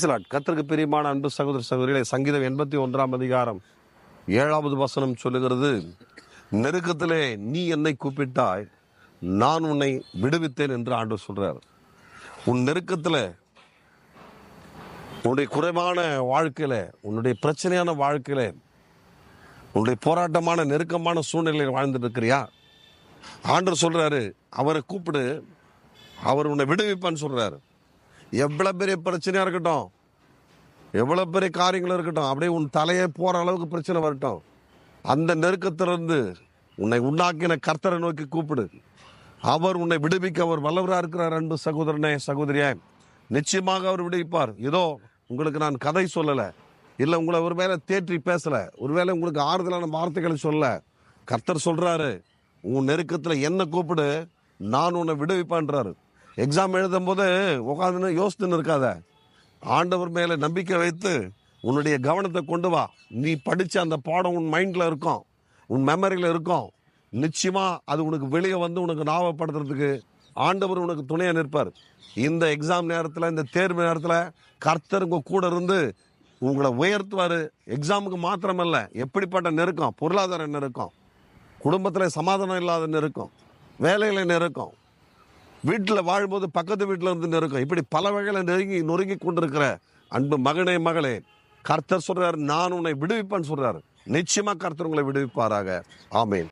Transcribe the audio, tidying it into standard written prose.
கர்த்தருக்கு பிரியமான அன்பு சகோதர சகோதரிகளே, சங்கீதம் 81 அதிகாரம் 7வது வசனம் சொல்லுகிறது, நெருக்கத்திலே நீ என்னை கூப்பிட்டாய், நான் உன்னை விடுவித்தேன் என்று ஆண்டவர் சொல்றார். உன் நெருக்கத்தில், உன்னுடைய குறைவான வாழ்க்கையில, உன்னுடைய பிரச்சனையான வாழ்க்கையில, உன்னுடைய போராட்டமான நெருக்கமான சூழ்நிலையில் வாழ்ந்துட்டு இருக்கிறியா? ஆண்டவர் சொல்றாரு, அவரை கூப்பிடு, அவர் உன்னை விடுவிப்பான்னு சொல்றாரு. எவ்வளவு பெரிய பிரச்சனையா இருக்கட்டும், எவ்வளவு பெரிய காரியங்கள் இருக்கட்டும், அப்படியே உன் தலையே போற அளவுக்கு பிரச்சனை வரட்டும், அந்த நெருக்கத்திலிருந்து உன்னை உண்டாக்கின கர்த்தரை நோக்கி கூப்பிடு. அவர் உன்னை விடுவிக்க அவர் வல்லவராக இருக்கிறார். அன்பு சகோதரனே, சகோதரியே, நிச்சயமாக அவர் விடுவிப்பார். ஏதோ உங்களுக்கு நான் கதை சொல்லலை, இல்லை உங்களை ஒருவேளை தேற்றி பேசலை, ஒருவேளை உங்களுக்கு ஆறுதலான வார்த்தைகளை சொல்ல. கர்த்தர் சொல்றாரு, உன் நெருக்கத்தில் என்ன கூப்பிடு, நான் உன்னை விடுவிப்பான்றாரு. எக்ஸாம் எழுதும் போது உட்காந்து யோசித்துன்னு இருக்காத, ஆண்டவர் மேலே நம்பிக்கை வைத்து உன்னுடைய கவனத்தை கொண்டு வா. நீ படித்த அந்த பாடம் உன் மைண்டில் இருக்கும், உன் மெமரியில் இருக்கும். நிச்சயமா அது உனக்கு வெளியே வந்து உனக்கு ஞாபகப்படுத்துறதுக்கு ஆண்டவர் உனக்கு துணையாக நிற்பார். இந்த எக்ஸாம் நேரத்தில், இந்த தேர்வு நேரத்தில் கர்த்தர் உங்க கூட இருந்து உங்களை உயர்த்துவார். எக்ஸாமுக்கு மாத்திரமல்ல, எப்படிப்பட்ட நெருக்கம், பொருளாதார நெருக்கம், குடும்பத்தில் சமாதானம் இல்லாத நெருக்கம், வேலையில் நெருக்கம், வீட்டில் வாழும்போது பக்கத்து வீட்டில் இருந்து நெருக்கம், இப்படி பல வகையில் நொறுங்கி கொண்டிருக்கிற அன்பு மகனே, மகளே, கர்த்தர் சொல்றாரு, நான் உன்னை விடுவிப்பேன்னு சொல்றாரு. நிச்சயமா கர்த்தர் உங்களை விடுவிப்பாராக. ஆமென்.